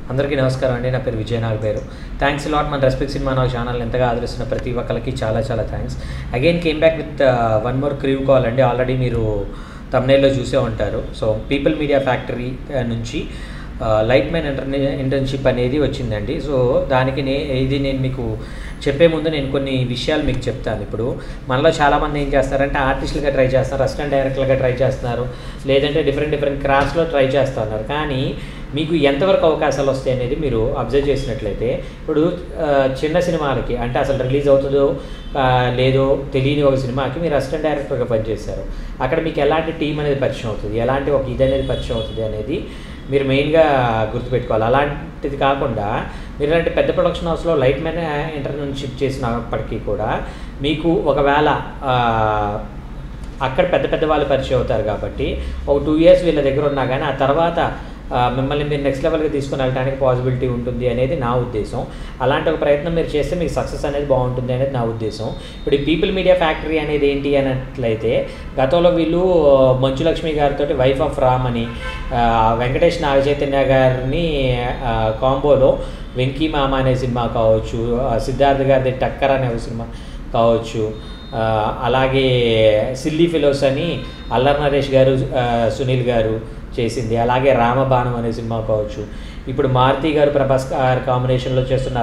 అందరికీ నమస్కారం అండి. నా పేరు విజయ్ నాగపేరు. థ్యాంక్స్ లాట్ మన రెస్పెక్ట్ సినిమా నా ఛానల్ ఎంతగా ఆదరిస్తున్న ప్రతి ఒక్కరికి చాలా చాలా thanks. Again came back with one more crew call అండి. ఆల్రెడీ మీరు తమ్నైల్లో చూసే ఉంటారు. సో పీపుల్ మీడియా ఫ్యాక్టరీ నుంచి లైట్ మ్యాన్ ఇంటర్న్షిప్ అనేది వచ్చిందండి. సో దానికి నేను మీకు చెప్పే ముందు నేను కొన్ని విషయాలు మీకు చెప్తాను. ఇప్పుడు మనలో చాలామంది ఏం చేస్తారంటే ఆర్టిస్టులుగా ట్రై చేస్తున్నారు, అసిస్టెంట్ డైరెక్టర్లుగా ట్రై చేస్తున్నారు, లేదంటే డిఫరెంట్ క్రాఫ్ట్స్లో ట్రై చేస్తున్నారు. కానీ మీకు ఎంతవరకు అవకాశాలు వస్తాయి అనేది మీరు అబ్జర్వ్ చేసినట్లయితే, ఇప్పుడు చిన్న సినిమాలకి అంటే అసలు రిలీజ్ అవుతుందో లేదో తెలియని ఒక సినిమాకి మీరు అసిస్టెంట్ డైరెక్టర్గా పనిచేస్తారు. అక్కడ మీకు ఎలాంటి టీం అనేది పరిచయం అవుతుంది, ఎలాంటి ఒక ఇది అనేది పరిచయం అవుతుంది అనేది మీరు మెయిన్గా గుర్తుపెట్టుకోవాలి. అలాంటిది కాకుండా మీరు ఇలాంటి పెద్ద ప్రొడక్షన్ హౌస్లో లైట్ మ్యాన్ ఇంటర్న్షిప్ చేసినప్పటికీ కూడా మీకు ఒకవేళ అక్కడ పెద్ద వాళ్ళు పరిచయం అవుతారు. కాబట్టి ఒక 2 years వీళ్ళ దగ్గర ఉన్నా కానీ ఆ తర్వాత మిమ్మల్ని మీరు నెక్స్ట్ లెవెల్కి తీసుకుని వెళ్ళడానికి పాసిబిలిటీ ఉంటుంది అనేది నా ఉద్దేశం. అలాంటి ఒక ప్రయత్నం మీరు చేస్తే మీకు సక్సెస్ అనేది బాగుంటుంది అనేది నా ఉద్దేశం. ఇప్పుడు ఈ పీపుల్ మీడియా ఫ్యాక్టరీ అనేది ఏంటి అన్నట్లయితే, గతంలో వీళ్ళు మంచు లక్ష్మి గారితో వైఫ్ ఆఫ్ రామ్ అని వెంకటేష్ నాగచైతన్య గారిని కాంబోలో వెంకీ మామ అనే సినిమా కావచ్చు, సిద్ధార్థ్ గారిది టక్కర్ అనే సినిమా కావచ్చు, అలాగే సిల్లీ ఫెలోస్ అని అల్లర్ నరేష్ గారు సునీల్ గారు చేసింది, అలాగే రామబాణం అనే సినిమా కావచ్చు, ఇప్పుడు మారుతి గారు ప్రభాస్ గారు కాంబినేషన్లో చేస్తున్న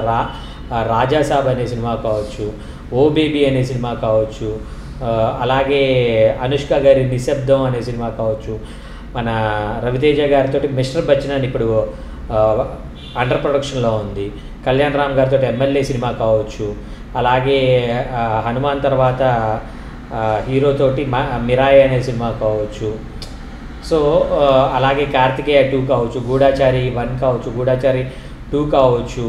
రాజాసాబ్ అనే సినిమా కావచ్చు, ఓ బేబీ అనే సినిమా కావచ్చు, అలాగే అనుష్క గారి నిశ్శబ్దం అనే సినిమా కావచ్చు, మన రవితేజ గారితో మిస్టర్ బచ్చన్ అని ఇప్పుడు అండర్ ప్రొడక్షన్లో ఉంది, కళ్యాణ్ రామ్ గారితో ఎమ్మెల్యే సినిమా కావచ్చు, అలాగే హనుమాన్ తర్వాత హీరోతోటి మిరాయి అనే సినిమా కావచ్చు, సో అలాగే కార్తికేయ 2 కావచ్చు, గూఢాచారి 1 కావచ్చు, గూఢాచారి 2 కావచ్చు,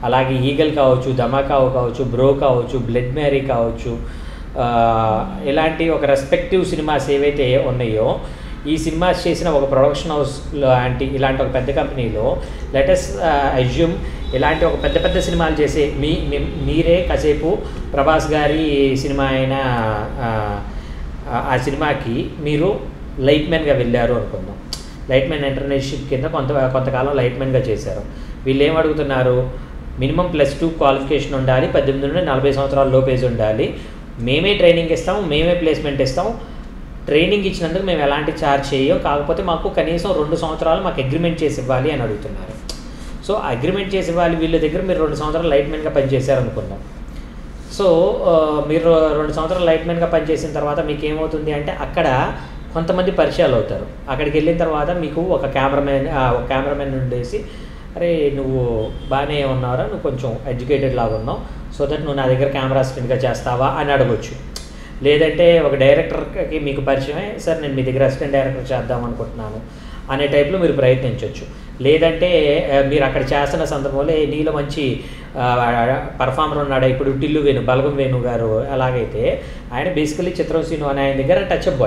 అలాగే ఈగల్ కావచ్చు, ధమాకావు కావచ్చు, బ్రో కావచ్చు, బ్లడ్ మ్యారీ కావచ్చు, ఇలాంటి ఒక రెస్పెక్టివ్ సినిమాస్ ఏవైతే ఉన్నాయో ఈ సినిమాస్ చేసిన ఒక ప్రొడక్షన్ హౌస్ ఇలాంటి ఒక పెద్ద కంపెనీలో లెటస్ అజ్యూమ్ ఇలాంటి ఒక పెద్ద సినిమాలు చేసే మీరే కాసేపు ప్రభాస్ గారి సినిమా అయిన ఆ సినిమాకి మీరు లైట్ మ్యాన్గా వెళ్ళారు అనుకుందాం. లైట్ మ్యాన్ ఇంటర్న్షిప్ కింద కొంతకాలం లైట్ మ్యాన్గా చేశారు. వీళ్ళు ఏం అడుగుతున్నారు, మినిమం +2 క్వాలిఫికేషన్ ఉండాలి, 18 నుండి 40 సంవత్సరాల లోపేజ్ ఉండాలి, మేమే ట్రైనింగ్ ఇస్తాం, మేమే ప్లేస్మెంట్ ఇస్తాం, ట్రైనింగ్ ఇచ్చినందుకు మేము ఎలాంటి ఛార్జ్ చేయం, కాకపోతే మాకు కనీసం 2 సంవత్సరాలు మాకు అగ్రిమెంట్ చేసి ఇవ్వాలి అని అడుగుతున్నారు. సో అగ్రిమెంట్ చేసి ఇవ్వాలి, వీళ్ళ దగ్గర మీరు 2 సంవత్సరాలు లైట్ మ్యాన్గా పనిచేశారు అనుకుందాం. సో మీరు 2 సంవత్సరాలు లైట్ మ్యాన్గా పనిచేసిన తర్వాత మీకు ఏమవుతుంది అంటే అక్కడ కొంతమంది పరిచయాలు అవుతారు. అక్కడికి వెళ్ళిన తర్వాత మీకు ఒక కెమెరామెన్ ఉండేసి, అరే నువ్వు బాగానే ఉన్నావురా, నువ్వు కొంచెం ఎడ్యుకేటెడ్ లాగా ఉన్నావు, సో దట్ నువ్వు నా దగ్గర కెమెరా అసిస్టెంట్గా చేస్తావా అని అడగొచ్చు. లేదంటే ఒక డైరెక్టర్కి మీకు పరిచయమే, సార్ నేను మీ దగ్గర అసిస్టెంట్ డైరెక్టర్ చేద్దాం అనుకుంటున్నాను అనే టైప్లో మీరు ప్రయత్నించవచ్చు. లేదంటే మీరు అక్కడ చేస్తున్న సందర్భంలో నీలో మంచి పర్ఫార్మర్ ఉన్నాడా, ఇప్పుడు టిల్లు వేణు బలగం వేణు గారు అలాగైతే ఆయన బేసికలీ చిత్రం సీను అని ఆయన దగ్గర టచ్అప్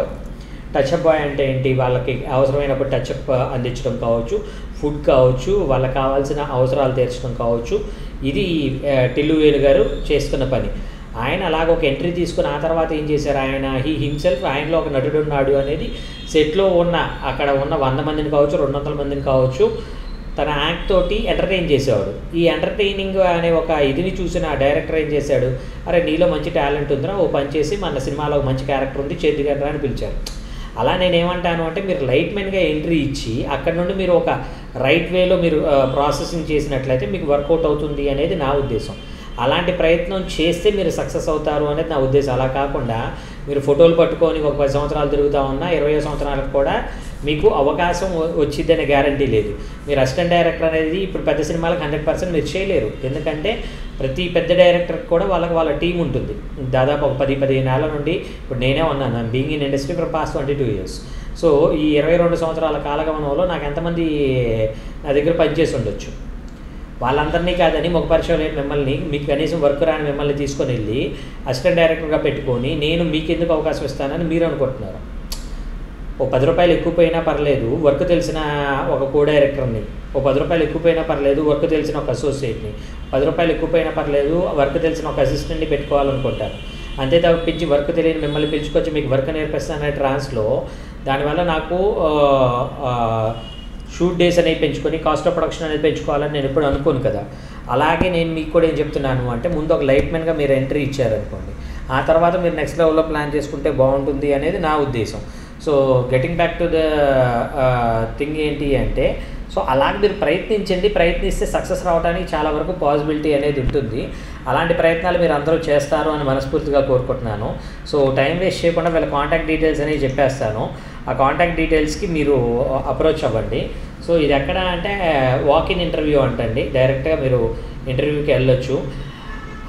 బాయ్ అంటే ఏంటి, వాళ్ళకి అవసరమైనప్పుడు టచ్అప్ అందించడం కావచ్చు, ఫుడ్ కావచ్చు, వాళ్ళకి కావాల్సిన అవసరాలు తీర్చడం కావచ్చు, ఇది టిల్లు వేణు గారు చేస్తున్న పని. ఆయన అలాగ ఒక ఎంట్రీ తీసుకుని ఆ తర్వాత ఏం చేశారు, ఆయనలో ఒక నటుడు ఉన్నాడు అనేది సెట్లో అక్కడ ఉన్న 100 మందిని కావచ్చు, 200 మందిని కావచ్చు, తన యాక్ట్ తోటి ఎంటర్టైన్ చేసేవాడు. ఈ ఎంటర్టైనింగ్ అనే ఒక ఇదిని చూసిన ఆ డైరెక్టర్ ఏం చేశాడు, అరే నీలో మంచి టాలెంట్ ఉందిరా, ఓ పని చేసి మన సినిమాలో మంచి క్యారెక్టర్ ఉంది చేద్దిగలరా అని పిలిచారు. అలా నేనేమంటాను అంటే, మీరు లైట్ మ్యాన్గా ఎంట్రీ ఇచ్చి అక్కడ నుండి మీరు ఒక రైట్ వేలో మీరు ప్రాసెసింగ్ చేసినట్లయితే మీకు వర్కౌట్ అవుతుంది అనేది నా ఉద్దేశం. అలాంటి ప్రయత్నం చేస్తే మీరు సక్సెస్ అవుతారు అనేది నా ఉద్దేశం. అలా కాకుండా మీరు ఫోటోలు పట్టుకొని ఒక 10 సంవత్సరాలు తిరుగుతూ ఉన్నా 20 సంవత్సరాలకు కూడా మీకు అవకాశం వచ్చిద్దనే గ్యారంటీ లేదు. మీరు అసిస్టెంట్ డైరెక్టర్ అనేది ఇప్పుడు పెద్ద సినిమాలకు 100% మీరు చేయలేరు. ఎందుకంటే ప్రతి పెద్ద డైరెక్టర్కి కూడా వాళ్ళ టీం ఉంటుంది. దాదాపు ఒక 10-15 ఏళ్ళ నుండి ఇప్పుడు నేనే ఉన్నాను, being in industry for past 22 years. So ఈ 22 సంవత్సరాల కాలగమనంలో నాకు ఎంతమంది నా దగ్గర పనిచేసి ఉండొచ్చు. వాళ్ళందరినీ కాదని ఒక పరిచయం లేని మిమ్మల్ని, మీకు కనీసం వర్క్ రాని మిమ్మల్ని తీసుకొని వెళ్ళి అసిస్టెంట్ డైరెక్టర్గా పెట్టుకొని నేను మీకు ఎందుకు అవకాశం ఇస్తానని మీరు అనుకుంటున్నారు. ఓ 10 రూపాయలు ఎక్కువ పోయినా పర్లేదు, వర్క్ తెలిసిన ఒక కో డైరెక్టర్ని, ఓ 10 రూపాయలు ఎక్కువ పోయినా పర్లేదు, వర్క్ తెలిసిన ఒక అసోసియేట్ని, 10 రూపాయలు ఎక్కువ పోయినా పర్లేదు, వర్క్ తెలిసిన ఒక అసిస్టెంట్ని పెట్టుకోవాలనుకుంటారు. అంతే తప్పించి వర్క్ తెలియని మిమ్మల్ని పిలుచుకొచ్చి మీకు వర్క్ నేర్పిస్తాననే ట్రాన్స్లో దానివల్ల నాకు షూట్ డేస్ అనేవి పెంచుకొని కాస్ట్ ఆఫ్ ప్రొడక్షన్ అనేది పెంచుకోవాలని నేను ఎప్పుడు అనుకోను కదా. అలాగే నేను మీకు కూడా ఏం చెప్తున్నాను అంటే, ముందు ఒక లైట్మెన్గా మీరు ఎంట్రీ ఇచ్చారనుకోండి, ఆ తర్వాత మీరు నెక్స్ట్ లెవెల్లో ప్లాన్ చేసుకుంటే బాగుంటుంది అనేది నా ఉద్దేశం. So getting back to the thing ఏంటి అంటే, సో అలాగే మీరు ప్రయత్నించండి. ప్రయత్నిస్తే సక్సెస్ రావడానికి చాలా వరకు పాసిబిలిటీ అనేది ఉంటుంది. అలాంటి ప్రయత్నాలు మీరు అందరూ చేస్తారు అని మనస్ఫూర్తిగా కోరుకుంటున్నాను. సో టైం వేస్ట్ చేయకుండా వీళ్ళ కాంటాక్ట్ డీటెయిల్స్ అనేవి చెప్పేస్తాను. ఆ కాంటాక్ట్ డీటెయిల్స్కి మీరు అప్రోచ్ అవ్వండి. సో ఇది ఎక్కడ అంటే వాక్-ఇన్ ఇంటర్వ్యూ అంటండి. డైరెక్ట్గా మీరు ఇంటర్వ్యూకి వెళ్ళొచ్చు.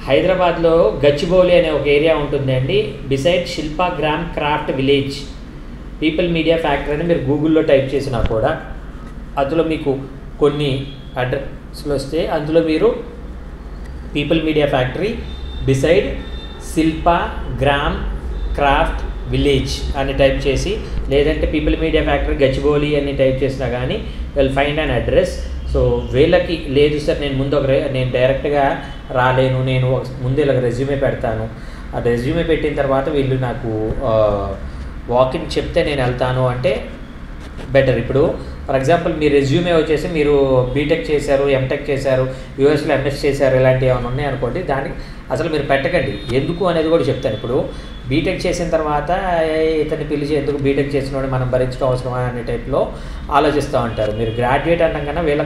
హైదరాబాద్లో గచ్చిబౌలి అనే ఒక ఏరియా ఉంటుందండి, beside Shilpa gram craft village. People media factory అని మీరు గూగుల్లో టైప్ చేసినా కూడా అందులో మీకు కొన్ని అడ్రస్లు వస్తే, అందులో మీరు people media factory beside Shilpa gram craft village అని టైప్ చేసి, లేదంటే పీపుల్ మీడియా ఫ్యాక్టరీ గచ్చిబౌలి అని టైప్ చేసినా కానీ will find an address. So వీళ్ళకి లేదు సార్ నేను నేను డైరెక్ట్గా రాలేను, నేను ముందు ఇలా రెజ్యూమే పెడతాను, ఆ రెజ్యూమే పెట్టిన తర్వాత వీళ్ళు నాకు వాకింగ్ చెప్తే నేను వెళ్తాను అంటే బెటర్. ఇప్పుడు ఫర్ ఎగ్జాంపుల్ మీ రెజ్యూమే వచ్చేసి మీరు బీటెక్ చేశారు, ఎంటెక్ చేశారు, యూఎస్లో ఎంఎస్ చేశారు, ఇలాంటివి ఏమైనా ఉన్నాయనుకోండి, దానికి అసలు మీరు పెట్టకండి. ఎందుకు అనేది కూడా చెప్తాను. ఇప్పుడు బీటెక్ చేసిన తర్వాత ఇతన్ని పిలిచి ఎందుకు బీటెక్ చేసిన వాడిని మనం భరించడం అవసరమా అనే టైప్లో ఆలోచిస్తూ ఉంటారు. మీరు గ్రాడ్యుయేట్ అనడం కన్నా వీళ్ళ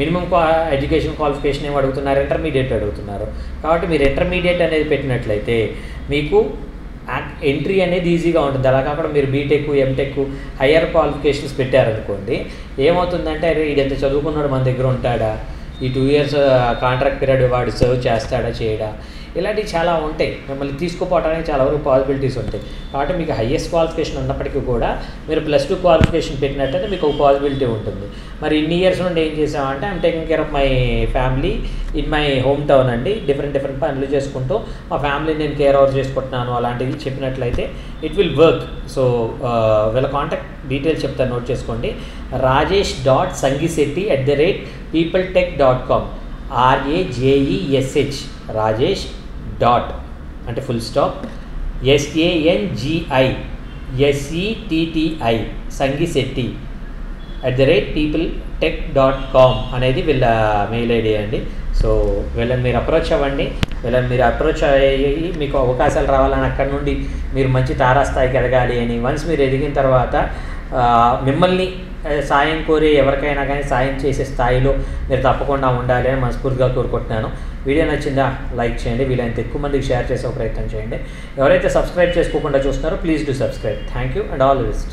మినిమం ఎడ్యుకేషన్ క్వాలిఫికేషన్ ఏమి అడుగుతున్నారు, ఇంటర్మీడియట్ అడుగుతున్నారు. కాబట్టి మీరు ఇంటర్మీడియట్ అనేది పెట్టినట్లయితే మీకు ఎంట్రీ అనేది ఈజీగా ఉంటుంది. అలా కాకుండా మీరు బీటెక్, ఎంటెక్, హయ్యర్ క్వాలిఫికేషన్స్ పెట్టారనుకోండి, ఏమవుతుందంటే అరే ఇది ఎంత చదువుకున్నాడు మన దగ్గర ఉంటాడా, ఈ 2 years కాంట్రాక్ట్ పీరియడ్ వాడు సర్వ్ చేస్తాడా చేయడా, ఇలాంటివి చాలా ఉంటాయి. మిమ్మల్ని తీసుకుపోవడానికి చాలా వరకు పాసిబిలిటీస్ ఉంటాయి. కాబట్టి మీకు హయ్యెస్ట్ క్వాలిఫికేషన్ ఉన్నప్పటికీ కూడా మీరు +2 క్వాలిఫికేషన్ పెట్టినట్టయితే మీకు ఒక పాసిబిలిటీ ఉంటుంది. మరి ఇన్ని ఇయర్స్ నుండి ఏం చేసామంటే I'm taking care of my family in my home town అండి, డిఫరెంట్ పనులు చేసుకుంటూ మా ఫ్యామిలీని నేను కేర్ ఓవర్ చేసుకుంటున్నాను అలాంటివి చెప్పినట్లయితే ఇట్ విల్ వర్క్. సో వీళ్ళ కాంటాక్ట్ డీటెయిల్స్ చెప్తాను, నోట్ చేసుకోండి. rajesh.sangisetti@peopletech.com RAJESH రాజేష్ డాట్ అంటే full stop SANGISETTI Sangisetti @peopletech.com అనేది వీళ్ళ మెయిల్ ఐడి అండి. సో వీళ్ళని మీరు అప్రోచ్ అవ్వండి. వీళ్ళని మీరు అప్రోచ్ అయ్యి మీకు అవకాశాలు రావాలని, అక్కడ నుండి మీరు మంచి తారాస్థాయికి ఎదగాలి అని, వన్స్ మీరు ఎదిగిన తర్వాత మిమ్మల్ని సాయం కోరి ఎవరికైనా కానీ సాయం చేసే స్థాయిలో మీరు తప్పకుండా ఉండాలి అని మనస్ఫూర్తిగా కోరుకుంటున్నాను. వీడియో నచ్చిందా లైక్ చేయండి, వీలైనంత ఎక్కువ మందికి షేర్ చేసే ప్రయత్నం చేయండి. ఎవరైతే సబ్స్క్రైబ్ చేసుకోకుండా చూస్తున్నారో please do subscribe. Thank you and all the best.